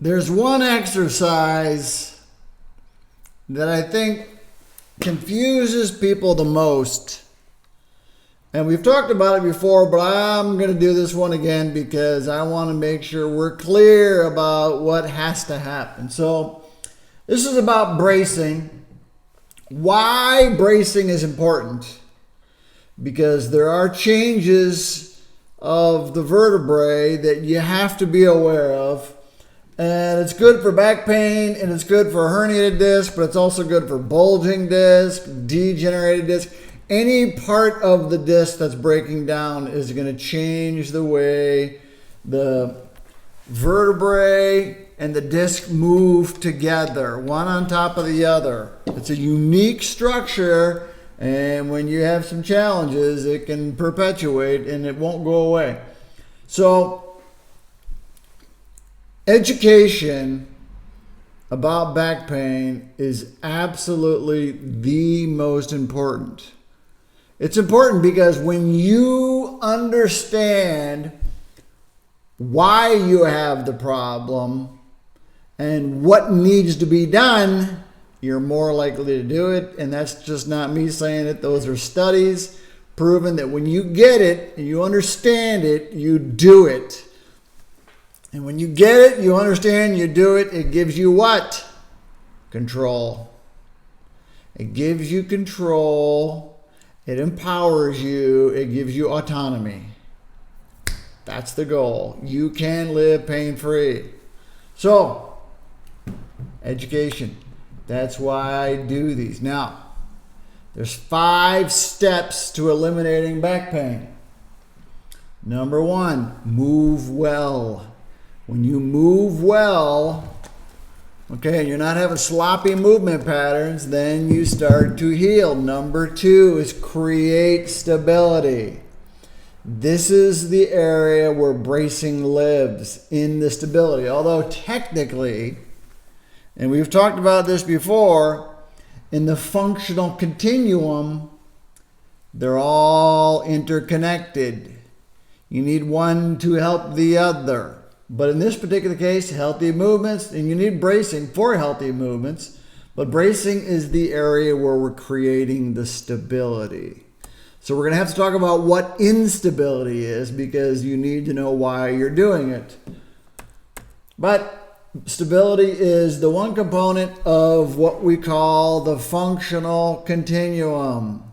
There's one exercise that I think confuses people the most. And we've talked about it before, but I'm going to do this one again because I want to make sure we're clear about what has to happen. So this is about bracing. Why bracing is important? Because there are changes of the vertebrae that you have to be aware of. And it's good for back pain, and it's good for herniated disc, but it's also good for bulging disc, degenerated disc. Any part of the disc that's breaking down is going to change the way the vertebrae and the disc move together, one on top of the other. It's a unique structure, and when you have some challenges, it can perpetuate and it won't go away. So, education about back pain is absolutely the most important. It's important because when you understand why you have the problem and what needs to be done, you're more likely to do it. And that's just not me saying it. Those are studies proven that when you get it and you understand it, you do it. And when you get it, you understand, you do it, it gives you what? Control. It gives you control. It empowers you. It gives you autonomy. That's the goal. You can live pain-free. So, education. That's why I do these. Now, there's 5 steps to eliminating back pain. Number 1, move well. When you move well, okay, and you're not having sloppy movement patterns, then you start to heal. Number 2 is create stability. This is the area where bracing lives, in the stability. Although technically, and we've talked about this before, in the functional continuum, they're all interconnected. You need one to help the other. But in this particular case, healthy movements, and you need bracing for healthy movements, but bracing is the area where we're creating the stability. So we're going to have to talk about what instability is because you need to know why you're doing it. But stability is the one component of what we call the functional continuum.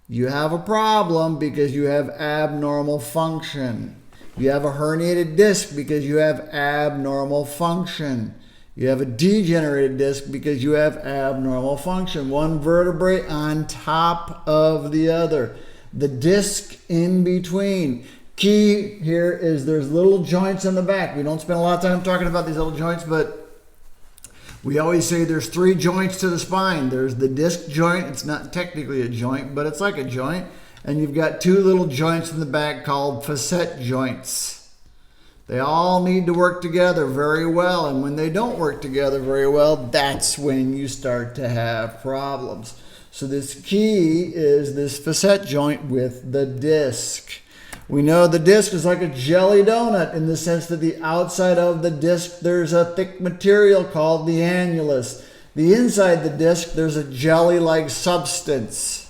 You have a problem because you have abnormal function. You have a herniated disc because you have abnormal function. You have a degenerated disc because you have abnormal function. One vertebrae on top of the other. The disc in between. Key here is there's little joints in the back. We don't spend a lot of time talking about these little joints, but we always say there's 3 joints to the spine. There's the disc joint. It's not technically a joint, but it's like a joint. And you've got 2 little joints in the back called facet joints. They all need to work together very well. And when they don't work together very well, that's when you start to have problems. So this key is this facet joint with the disc. We know the disc is like a jelly donut in the sense that the outside of the disc, there's a thick material called the annulus. The inside the disc, there's a jelly-like substance.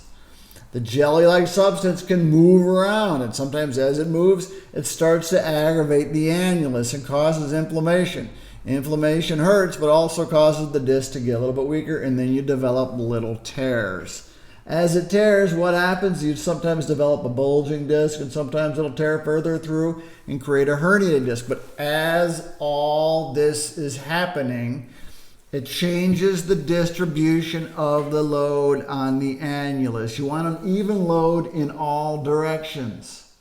The jelly-like substance can move around, and sometimes as it moves, it starts to aggravate the annulus and causes inflammation. Inflammation hurts, but also causes the disc to get a little bit weaker, and then you develop little tears. As it tears, what happens? You sometimes develop a bulging disc, and sometimes it'll tear further through and create a herniated disc. But as all this is happening, it changes the distribution of the load on the annulus. You want an even load in all directions.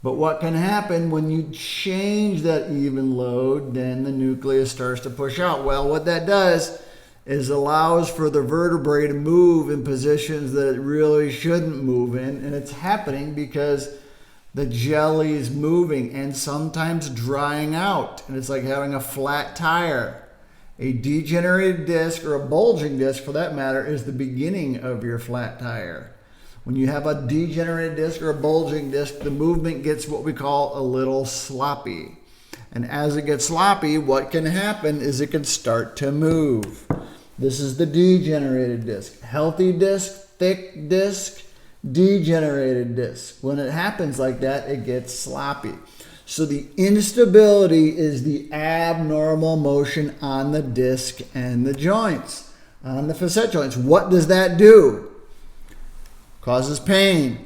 But what can happen when you change that even load, then the nucleus starts to push out. Well, what that does is allows for the vertebrae to move in positions that it really shouldn't move in. And it's happening because the jelly is moving and sometimes drying out. And it's like having a flat tire. A degenerated disc, or a bulging disc for that matter, is the beginning of your flat tire. When you have a degenerated disc or a bulging disc, the movement gets what we call a little sloppy. And as it gets sloppy, what can happen is it can start to move. This is the degenerated disc. Healthy disc, thick disc, degenerated disc. When it happens like that, it gets sloppy. So the instability is the abnormal motion on the disc and the joints, on the facet joints. What does that do? Causes pain.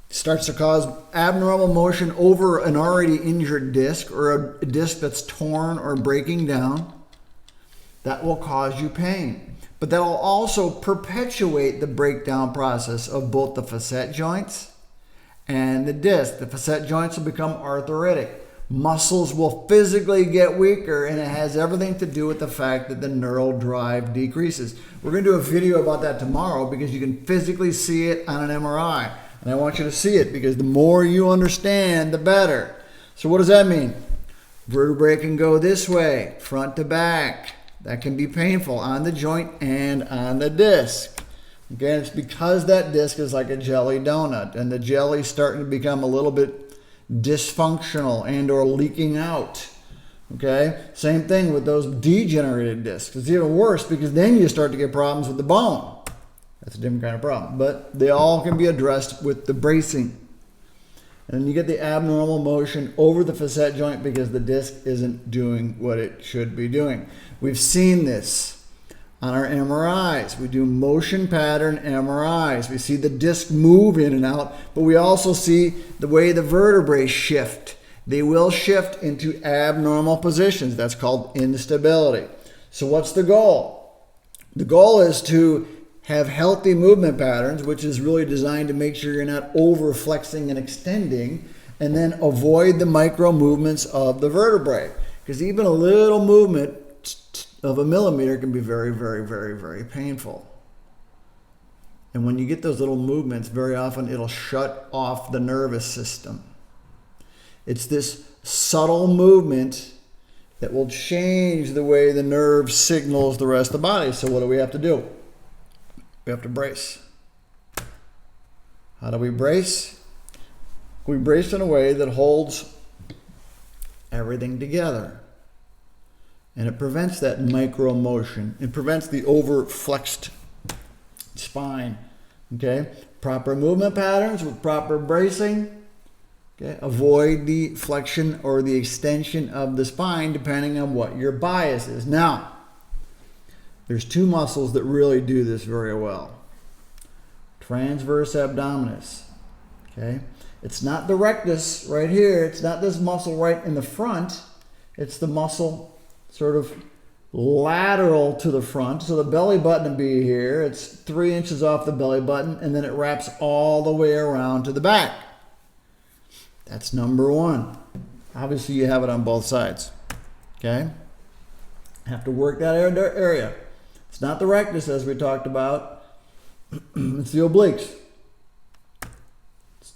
Starts to cause abnormal motion over an already injured disc or a disc that's torn or breaking down. That will cause you pain. But that will also perpetuate the breakdown process of both the facet joints and the disc. The facet joints will become arthritic. Muscles will physically get weaker, and it has everything to do with the fact that the neural drive decreases. We're going to do a video about that tomorrow because you can physically see it on an MRI. And I want you to see it because the more you understand, the better. So what does that mean? Vertebrae can go this way, front to back. That can be painful on the joint and on the disc. Again, it's because that disc is like a jelly donut and the jelly's starting to become a little bit dysfunctional and or leaking out. Okay? Same thing with those degenerated discs. It's even worse because then you start to get problems with the bone. That's a different kind of problem. But they all can be addressed with the bracing. And then you get the abnormal motion over the facet joint because the disc isn't doing what it should be doing. We've seen this on our MRIs. We do motion pattern MRIs. We see the disc move in and out, but we also see the way the vertebrae shift. They will shift into abnormal positions. That's called instability. So what's the goal? The goal is to have healthy movement patterns, which is really designed to make sure you're not over flexing and extending, and then avoid the micro movements of the vertebrae. Because even a little movement of a millimeter can be very, very, very, very painful. And when you get those little movements, very often it'll shut off the nervous system. It's this subtle movement that will change the way the nerve signals the rest of the body. So what do we have to do? We have to brace. How do we brace? We brace in a way that holds everything together. And it prevents that micro motion. It prevents the over-flexed spine. Okay? Proper movement patterns with proper bracing. Okay? Avoid the flexion or the extension of the spine depending on what your bias is. Now, there's two muscles that really do this very well. Transverse abdominis. Okay? It's not the rectus right here. It's not this muscle right in the front. It's the muscle sort of lateral to the front. So the belly button would be here. It's 3 inches off the belly button, and then it wraps all the way around to the back. That's number one. Obviously, you have it on both sides. Okay? Have to work that area. It's not the rectus, as we talked about. It's the obliques.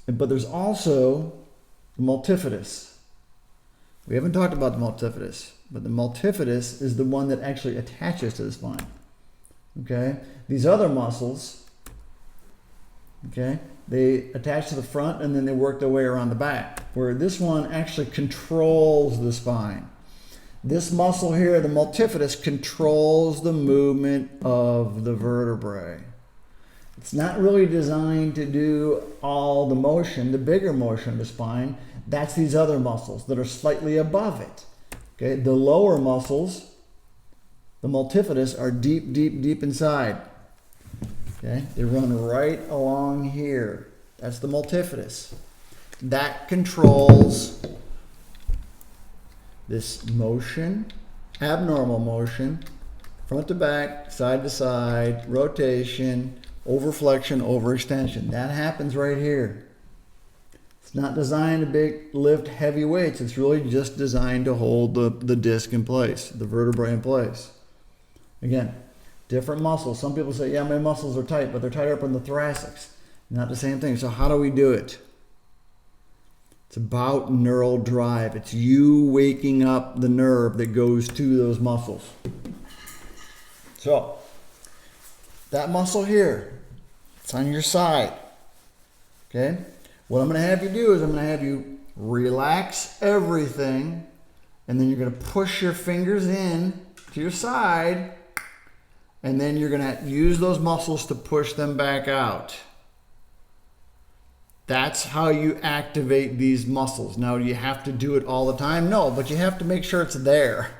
But there's also the multifidus. We haven't talked about the multifidus, but the multifidus is the one that actually attaches to the spine. Okay? These other muscles, okay, they attach to the front and then they work their way around the back, where this one actually controls the spine. This muscle here, the multifidus, controls the movement of the vertebrae. It's not really designed to do all the motion, the bigger motion of the spine. That's these other muscles that are slightly above it. Okay, the lower muscles, the multifidus, are deep, deep, deep inside. Okay, they run right along here. That's the multifidus. That controls this motion, abnormal motion, front to back, side to side, rotation, overflexion, overextension. That happens right here. It's not designed to lift heavy weights. It's really just designed to hold the disc in place, the vertebrae in place. Again, different muscles. Some people say, yeah, my muscles are tight, but they're tighter up in the thoracics. Not the same thing. So how do we do it? It's about neural drive. It's you waking up the nerve that goes to those muscles. So, that muscle here, it's on your side. Okay? What I'm going to have you do is I'm going to have you relax everything, and then you're going to push your fingers in to your side, and then you're going to use those muscles to push them back out. That's how you activate these muscles. Now, do you have to do it all the time? No, but you have to make sure it's there.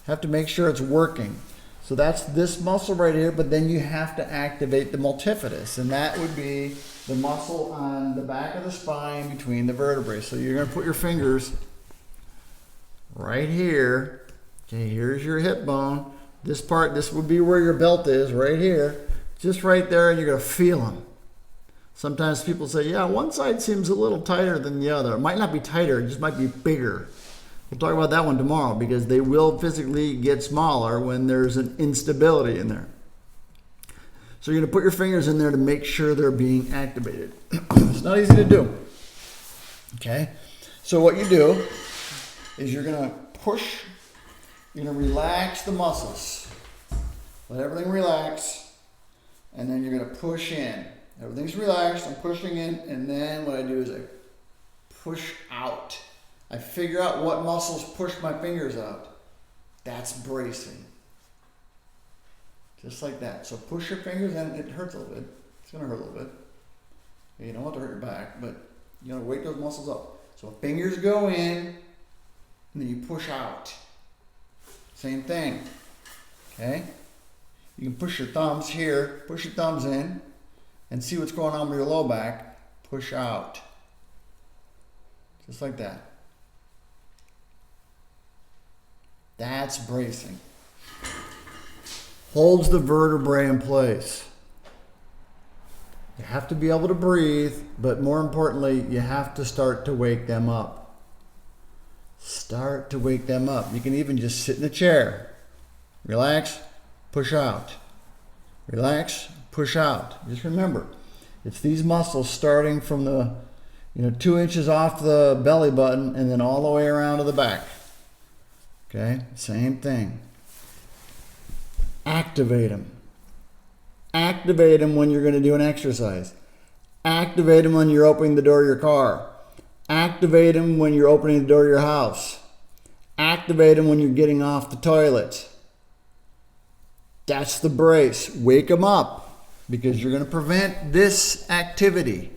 You have to make sure it's working. So that's this muscle right here, but then you have to activate the multifidus, and that would be the muscle on the back of the spine between the vertebrae. So you're going to put your fingers right here. Okay, here's your hip bone. This part, this would be where your belt is, right here. Just right there, and you're going to feel them. Sometimes people say, yeah, one side seems a little tighter than the other. It might not be tighter, it just might be bigger. We'll talk about that one tomorrow, because they will physically get smaller when there's an instability in there. So you're going to put your fingers in there to make sure they're being activated. It's not easy to do. Okay? So what you do is you're going to push, you're going to relax the muscles. Let everything relax, and then you're going to push in. Everything's relaxed, I'm pushing in, and then what I do is I push out. I figure out what muscles push my fingers out. That's bracing. Just like that. So push your fingers in. It hurts a little bit. It's going to hurt a little bit. You don't want to hurt your back, but you got to wake those muscles up. So fingers go in, and then you push out. Same thing. Okay? You can push your thumbs here, push your thumbs in, and see what's going on with your low back. Push out. Just like that. That's bracing. Holds the vertebrae in place. You have to be able to breathe, but more importantly, you have to start to wake them up. Start to wake them up. You can even just sit in a chair. Relax, push out. Relax, push out. Just remember, it's these muscles starting from the 2 inches off the belly button and then all the way around to the back. Okay, same thing. Activate them. Activate them when you're going to do an exercise. Activate them when you're opening the door of your car. Activate them when you're opening the door of your house. Activate them when you're getting off the toilet. That's the brace. Wake them up, because you're going to prevent this activity.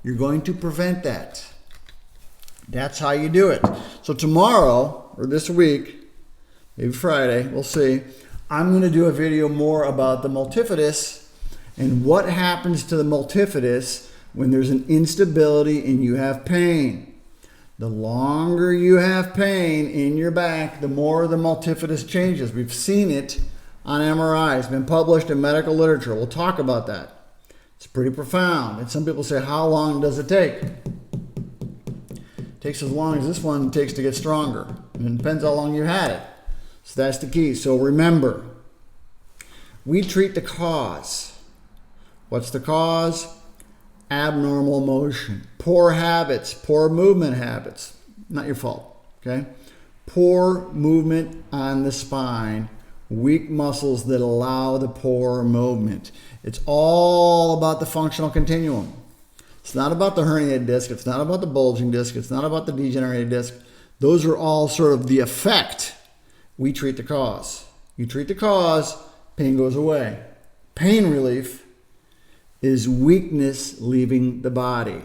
You're going to prevent that. That's how you do it. So tomorrow, or this week, maybe Friday, we'll see, I'm going to do a video more about the multifidus and what happens to the multifidus when there's an instability and you have pain. The longer you have pain in your back, the more the multifidus changes. We've seen it on MRI. It's been published in medical literature. We'll talk about that. It's pretty profound. And some people say, how long does it take? It takes as long as this one takes to get stronger. And it depends how long you had it. So that's the key. So remember, we treat the cause. What's the cause? Abnormal motion. Poor habits, poor movement habits. Not your fault, okay? Poor movement on the spine. Weak muscles that allow the poor movement. It's all about the functional continuum. It's not about the herniated disc. It's not about the bulging disc. It's not about the degenerated disc. Those are all sort of the effect. We treat the cause. You treat the cause, pain goes away. Pain relief is weakness leaving the body.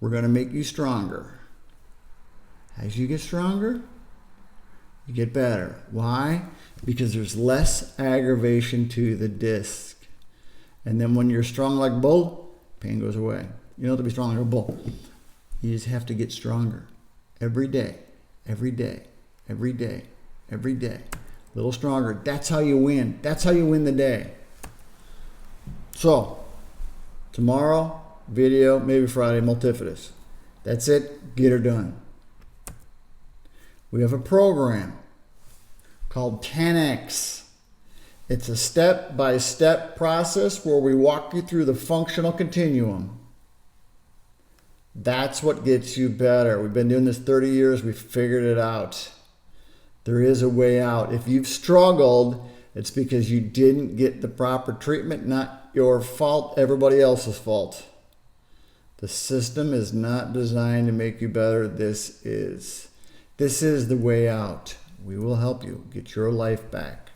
We're going to make you stronger. As you get stronger, you get better. Why? Because there's less aggravation to the disc. And then when you're strong like a bull, pain goes away. You don't have to be strong like a bull. You just have to get stronger. Every day, every day, every day, every day. A little stronger. That's how you win. That's how you win the day. So, tomorrow, video, maybe Friday, multifidus. That's it. Get her done. We have a program called 10X. It's a step-by-step process where we walk you through the functional continuum. That's what gets you better. We've been doing this 30 years. We've figured it out. There is a way out. If you've struggled, it's because you didn't get the proper treatment. Not your fault, everybody else's fault. The system is not designed to make you better. This is the way out. We will help you get your life back.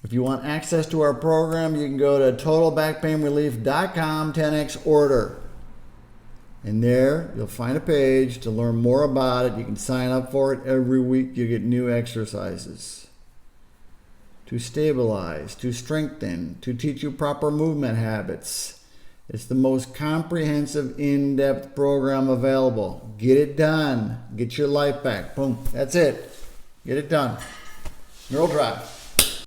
If you want access to our program, you can go to totalbackpainrelief.com 10x order. And there you'll find a page to learn more about it. You can sign up for it every week. You get new exercises to stabilize, to strengthen, to teach you proper movement habits. It's the most comprehensive, in-depth program available. Get it done. Get your life back. Boom. That's it. Get it done. Neural Drive.